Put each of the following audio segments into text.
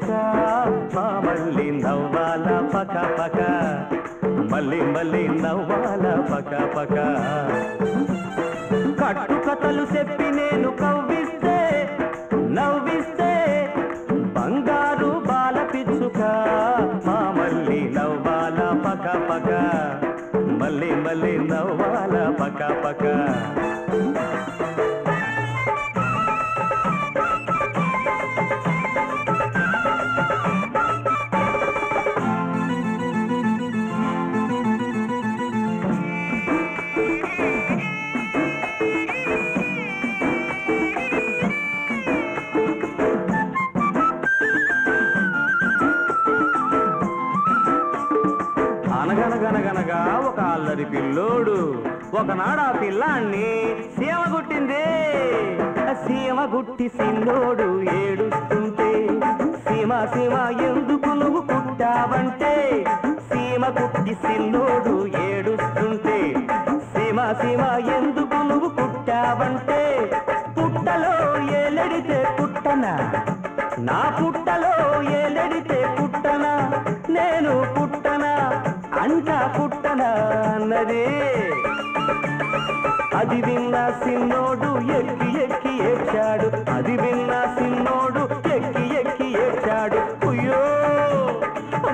పిచ్చుక మా మళ్ళీ నవ్వాల పక పక మళ్ళీ మళ్ళీ నవ్వాల పక పక కట్టు కథలు చెప్పి నేను కవ్విస్తే నవ్విస్తే బంగారు బాల పిచ్చుక మా మళ్ళీ నవ్వాల పక పక మళ్ళీ మళ్ళీ నవ్వాల పక పక అనగనగనగనగా ఒక అల్లరి పిల్లోడు ఒకనాడు ఆ పిల్లాన్ని సీమ గుట్టింది. సీమ గుట్టి సిన్నోడు ఏడుస్తుంటే సీమ సీమ ఎందుకు నువ్వు కుట్టావంటే సీమ గుట్టి సిన్నోడు ఏడుస్తుంటే సీమ సీమ ఎందుకు నువ్వు కుట్టావంటే పుట్టలో ఏలెడితే పుట్టనా నా పుట్టలో ఏలెడితే పుట్టనా నేను పుట్టనా అంటా పుట్టనా అన్నది. అది విన్న సిన్నోడు ఎక్కి ఎక్కి ఏడ్చాడు. అది విన్న సిన్నోడు ఎక్కి ఎక్కి ఏడ్చాడు. కుయ్యో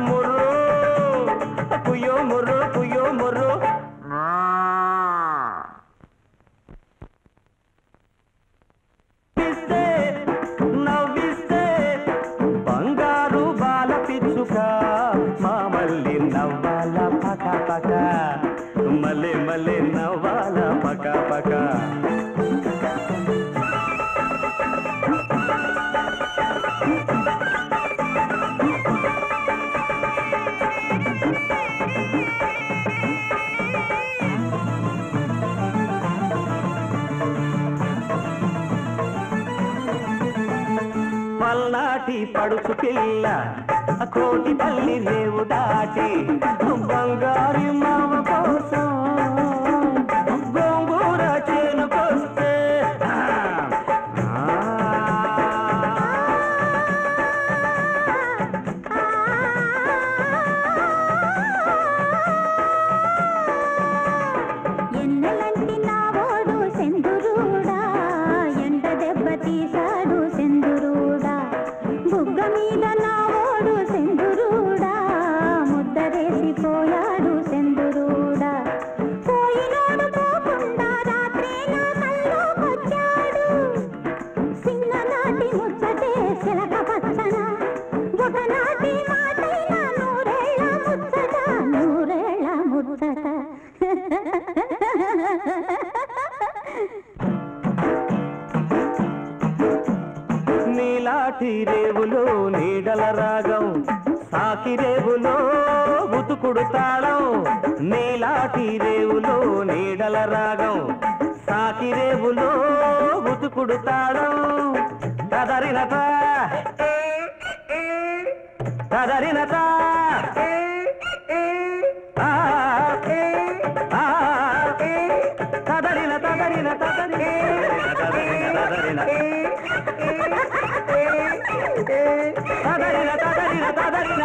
మొర్రో కుయ్యో మొర్రో కుయ్యో మొర్రో నవ్విస్తే బంగారు బాల పిచ్చుక మా మళ్ళీ నవ్వాల పక పక మళ్ళీ మళ్ళీ నవ్వాల పక పక పల్నాటి పడుచు పిల్ల కోటి పల్లి రేవు దాటి బంగారు మావ కోసం గోంగూర చేనుకొస్తే ఎన్నెలంటి నావోడు సెందురుడా ఎండ దెబ్బ తీశాడు సెందురుడా బుగ్గ మీద నావోడు సెందురుడా ముద్దరేసిపోయాడు సెందురుడా పోయినాడు పోకుండా రాత్రి నా కల్లోకొచ్చాడు చిన్ననాటి ముచ్చటే చిలక పచ్చన ఒకనాటి మాటైన నూరేళ్ళ ముచ్చట నూరేళ్ళ ముచ్చట నీలాటి రేవులో నీడల రాగం సాకి రేవులో ఉతుకుడు తాళం నీలాటి రేవులో నీడల రాగం సాకి రేవులో ఉతుకుడు తాళం కదరినత కదరినత కదరిన కదరిన కదరిన కదరిన కదరిన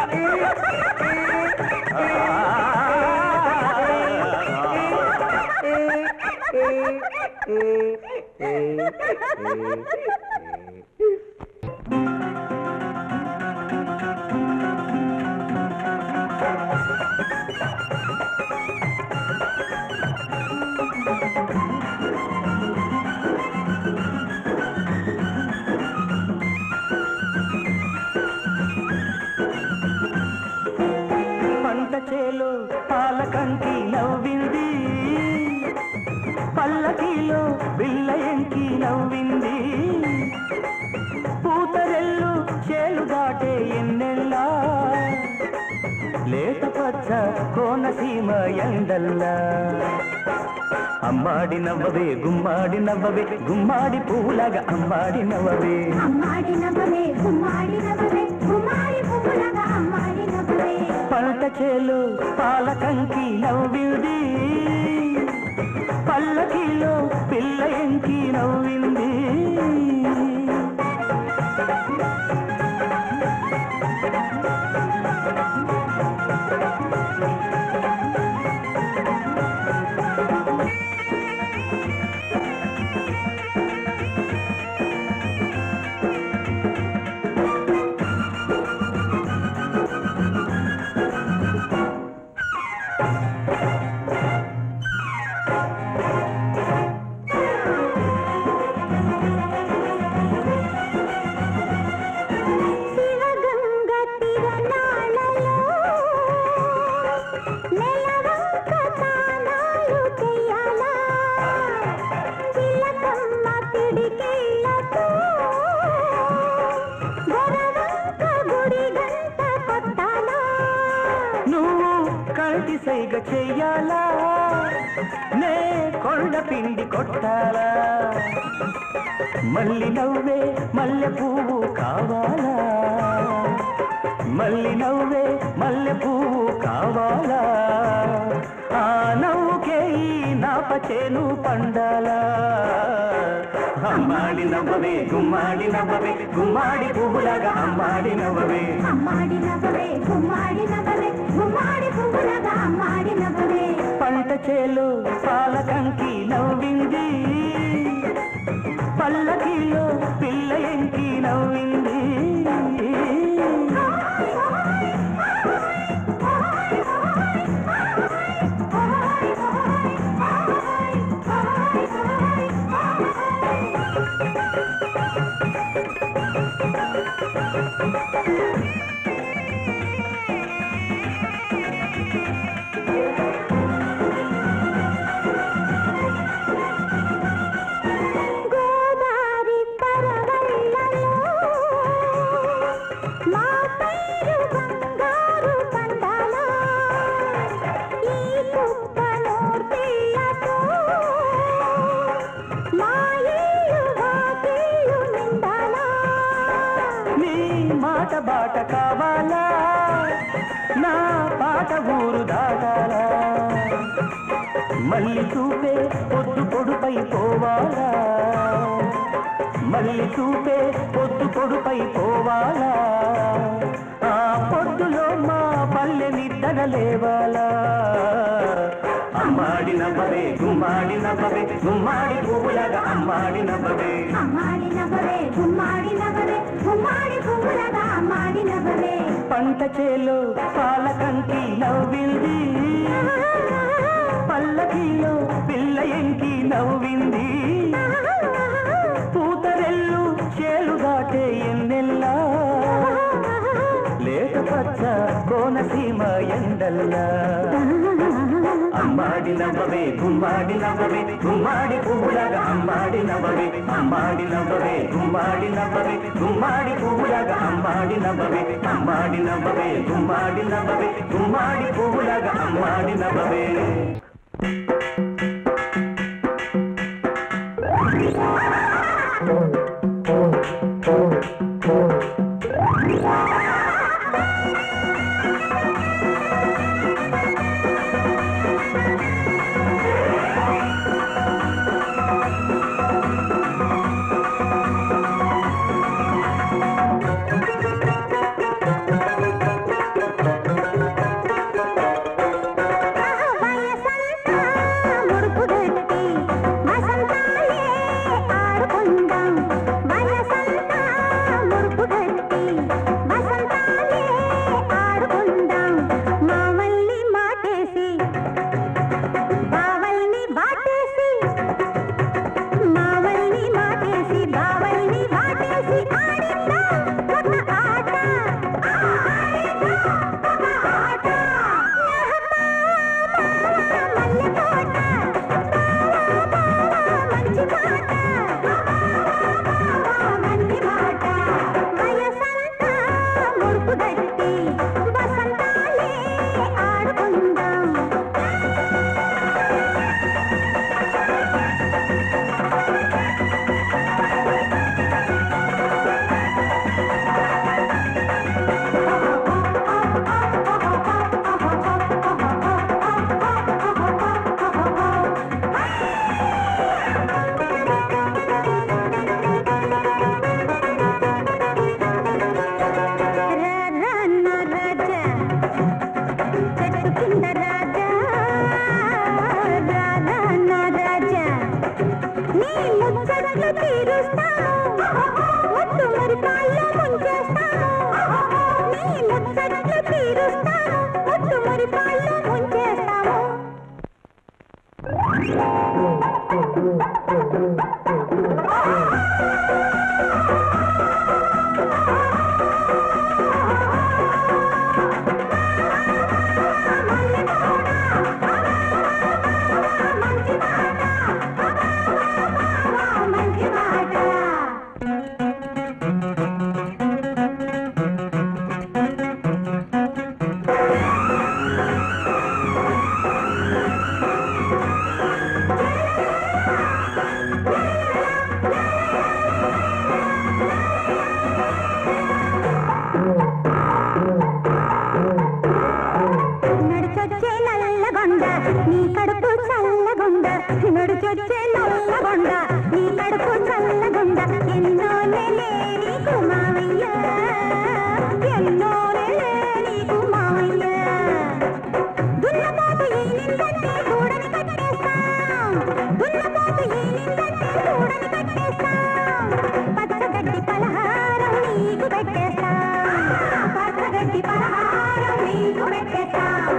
పంట చేలో పాలకంకి నవ్వింది పల్లకిలో బిల్ల ఎంకి నవ్వింది పూతరెల్లు చేలు దాటే ఎన్నెల్లా లేత పచ్చ కోనసీమ ఎండల్లా అమ్మాడి నవ్వవే గుమ్మాడి నవ్వవే గుమ్మాడి పూలగా అమ్మాడి నవ్వవే అమ్మాడి నవ్వవే గుమ్మాడి నవ్వవే గుమ్మాడి పువ్వులగా అమ్మాడి నవ్వవే పంట చేలు పాలకంకి నవ్వింది పల్లకిలో పిల్ల ఎంకి నవ్వింది సైగ చెయ్యాలా నే కొండ పిండి కొట్టాలా మల్లి నవ్వే మల్లె పువ్వు కావాలా మల్లి నవ్వే మల్లె పువ్వు కావాలా ఆ నవ్వుకే ఈ నాపచేను పండాలా అమ్మాడి నవ్వవే గుమ్మాడి నవ్వవే గుమ్మాడి పువ్వులాగా అమ్మాడి నవ్వవే అమ్మాడి నవ్వవే గుమ్మాడి నవ్వవే గుమ్మాడి పువ్వులాగా అమ్మాడి నవ్వవే పంట చేలు పాలకంకి నవ్వింది పల్లకిలో పిల్ల ఎంకి నవ్వింది బాట కావాలా నా పాట ఊరు దాటాలా మల్లి చూపే పొద్దు పొడుపై పోవాలా మల్లి చూపే పొద్దు పొడుపై పోవాలా ఆ పొద్దులో మా పల్లె నిద్దన లేవాలా అమ్మాడి నవ్వవే గుమ్మాడి నవ్వవే గుమ్మాడి పువ్వులాగా అమ్మాడి నవ్వవే అమ్మాడి నవ్వవే గుమ్మాడి నవ్వవే గుమ్మాడి పువ్వులాగా అమ్మాడి నవ్వవే పంట చేలో పాలకంకి నవ్వింది పల్లకిలో పిల్ల ఎంకి నవ్వింది పూతరెల్లు చేలు దాటే ఎన్నెల్లా లేత పచ్చ కోనసీమ ఎండల్లా అమ్మాడి నవ్వవే గుమ్మాడి నవ్వవే గుమ్మాడి పువ్వులాగా అమ్మాడి నవ్వవే అమ్మాడి నవ్వవే గుమ్మాడి నవ్వవే గుమ్మాడి పువ్వులాగా అమ్మాడి నవ్వవే అమ్మాడి నవ్వవే గుమ్మాడి నవ్వవే గుమ్మాడి పువ్వులాగా అమ్మాడి నవ్వవే వచ్చొచ్చే నల్లగొండ నీ కడుపు చల్లగొండ ఎన్నో నెలే నీకు మావయ్య ఎన్నో నెలే నీకు మావయ్య దున్నపోతు ఈ నిందంటే చూడని కట్టేస్తాం దున్నపోతు ఈ నిందంటే చూడని కట్టేస్తాం పచ్చగడ్డి పలహారం నీకు పెట్టేస్తాం పచ్చగడ్డి పలహారం నీకు పెట్టేస్తాం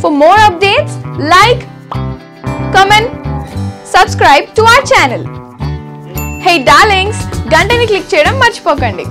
For more updates, like, comment, subscribe to our channel. Hey darlings, గంటని click చేయడం మర్చిపోకండి.